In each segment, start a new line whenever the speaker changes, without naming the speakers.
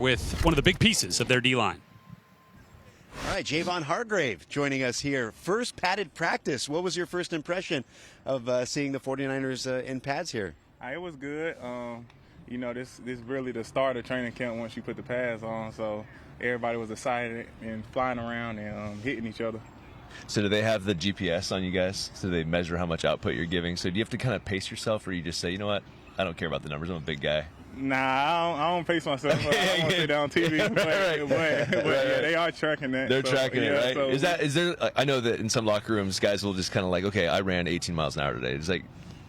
with one of the big pieces of their D-line.
All right, Javon Hargrave joining us here. First padded practice. What was your first impression of seeing the 49ers in pads here?
It was good. This really the start of training camp once you put the pads on. So everybody was excited and flying around and hitting each other.
So do they have the GPS on you guys? So they measure how much output you're giving? So do you have to kind of pace yourself, or you just say, you know what, I don't care about the numbers, I'm a big guy?
Nah, I don't pace myself. I don't want to sit down on TV. But yeah, they are tracking that.
They're tracking it, right?
So
Is there? I know that in some locker rooms, guys will just kind of like, okay, I ran 18 miles an hour today. It's like,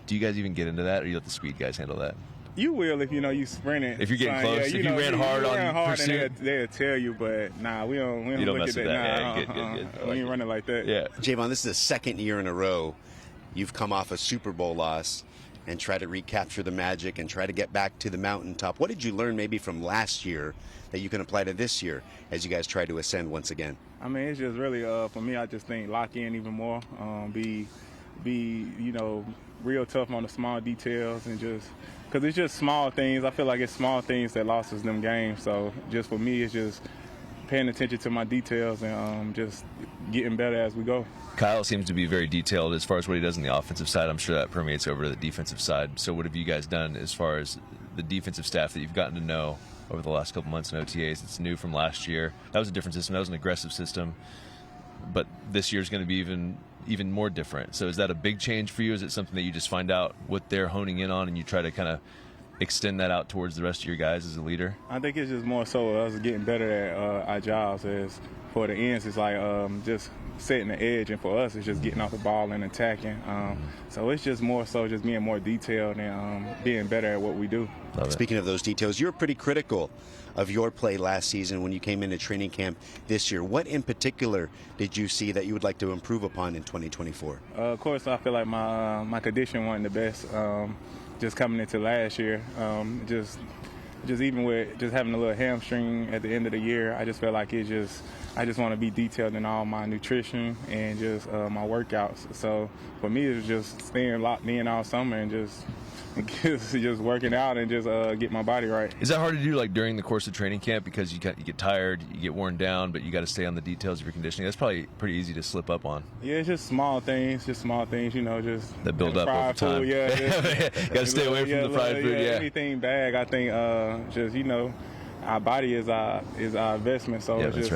do you guys even get into that, or you let the speed guys handle that?
You will if you sprint it.
If you're getting close, if you ran hard on pursuit,
they'll tell you. But nah, we don't look
mess
at
with
that.
that. Yeah, good.
We ain't running like that.
Yeah.
Javon, this is the second year in a row you've come off a Super Bowl loss and try to recapture the magic and try to get back to the mountaintop. What did you learn maybe from last year that you can apply to this year as you guys try to ascend once again?
I mean, it's just really for me. I just think lock in even more. Be real tough on the small details, and just because it's just small things. I feel like it's small things that lost us them games. So just for me, it's just paying attention to my details and just getting better as we go.
Kyle seems to be very detailed as far as what he does on the offensive side. I'm sure that permeates over to the defensive side. So what have you guys done as far as the defensive staff that you've gotten to know over the last couple months in OTAs? It's new from last year. That was a different system. That was an aggressive system. But this year's going to be even more different. So is that a big change for you? Is it something that you just find out what they're honing in on and you try to kind of extend that out towards the rest of your guys as a leader?
I think it's just more so us getting better at our jobs. As for the ends, it's like just setting the edge, and for us, it's just getting off the ball and attacking. So it's just more so just being more detailed and being better at what we do.
Speaking of those details, you were pretty critical of your play last season when you came into training camp this year. What in particular did you see that you would like to improve upon in 2024?
Of course, I feel like my condition wasn't the best. Just coming into last year, just even with just having a little hamstring at the end of the year, I just felt like I just want to be detailed in all my nutrition and just my workouts. So for me, it was just staying locked in all summer and just working out and just get my body right.
Is that hard to do, like during the course of training camp, because you get tired, you get worn down, but you got to stay on the details of your conditioning? That's probably pretty easy to slip up on.
Yeah, it's just small things, just
that build up over time.
Food, yeah,
got to stay away from the fried food. Yeah,
anything bag. I think our body is our investment. So it's just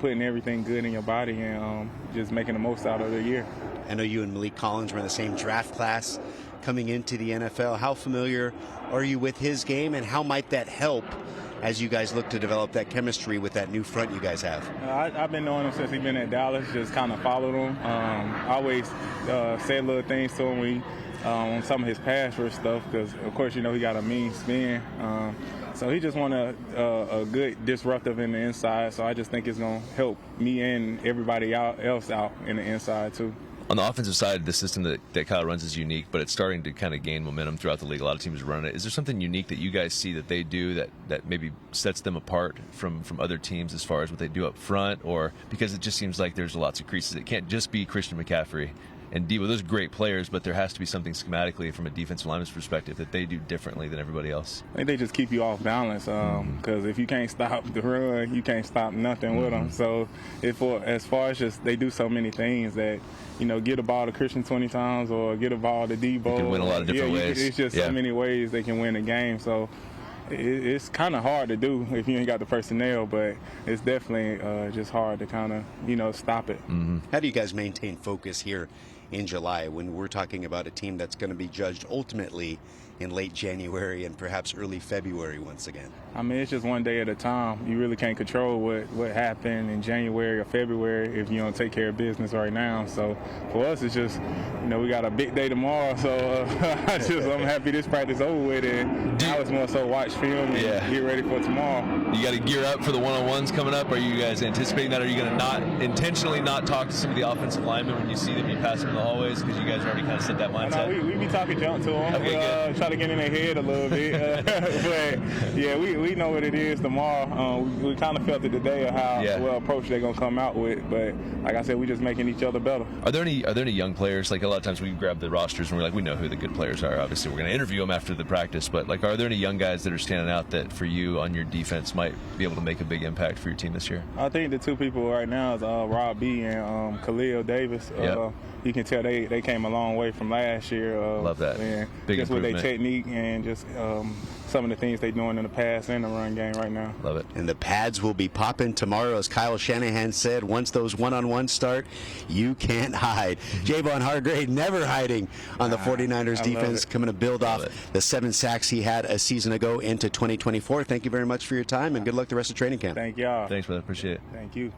putting everything good in your body and just making the most out of the year.
I know you and Malik Collins were in the same draft class coming into the NFL. How familiar are you with his game, and how might that help as you guys look to develop that chemistry with that new front you guys have?
I've been knowing him since he's been at Dallas, just kind of followed him. I always say little things to him on some of his pass rush stuff, because, of course, he got a mean spin. So he just want a good disruptive in the inside, so I just think it's going to help me and everybody else out in the inside, too.
On the offensive side, the system that Kyle runs is unique, but it's starting to kind of gain momentum throughout the league. A lot of teams run it. Is there something unique that you guys see that they do that maybe sets them apart from other teams as far as what they do up front? Or because it just seems like there's lots of creases. It can't just be Christian McCaffrey and Debo. Those are great players, but there has to be something schematically from a defensive lineman's perspective that they do differently than everybody else.
I think they just keep you off balance, because if you can't stop the run, you can't stop nothing with them. So as far as just they do so many things that, get a ball to Christian 20 times or get a ball to Debo.
You can win a lot of different ways.
It's just so many ways they can win a game. So it's kind of hard to do if you ain't got the personnel, but it's definitely just hard to kind of, stop it.
How do you guys maintain focus here in July when we're talking about a team that's going to be judged ultimately in late January and perhaps early February once again?
I mean, it's just one day at a time. You really can't control what happened in January or February if you don't take care of business right now. So for us, it's just, we got a big day tomorrow. So I'm happy this practice over with, and now it's more so watch film and get ready for tomorrow.
You got to gear up for the one-on-ones coming up. Are you guys anticipating that? Are you going to intentionally not talk to some of the offensive linemen when you see them be passing in the hallways, because you guys already kind of set that mindset?
No, we be talking junk to them.
Okay, good.
Try to get in their head a little bit. But, yeah, we know what it is tomorrow. We kind of felt it today of how well approach they're going to come out with. But, like I said, we're just making each other better.
Are there any young players? Like, a lot of times we grab the rosters and we're like, we know who the good players are. Obviously, we're going to interview them after the practice. But, like, are there any young guys that are standing out that for you on your defense might be able to make a big impact for your team this year?
I think the two people right now is Rob B. and Khalil Davis. You can tell they came a long way from last year.
Love that.
And
big
just with
improvement.
their technique and just some of the things they're doing in the pass and the run game right now.
Love it.
And the pads will be popping tomorrow, as Kyle Shanahan said. Once those one-on-ones start, you can't hide. Javon Hargrave never hiding on the 49ers defense, coming to build off the 7 sacks he had a season ago into 2024. Thank you very much for your time, and good luck the rest of training camp.
Thank y'all.
Thanks, brother. Appreciate it.
Thank you.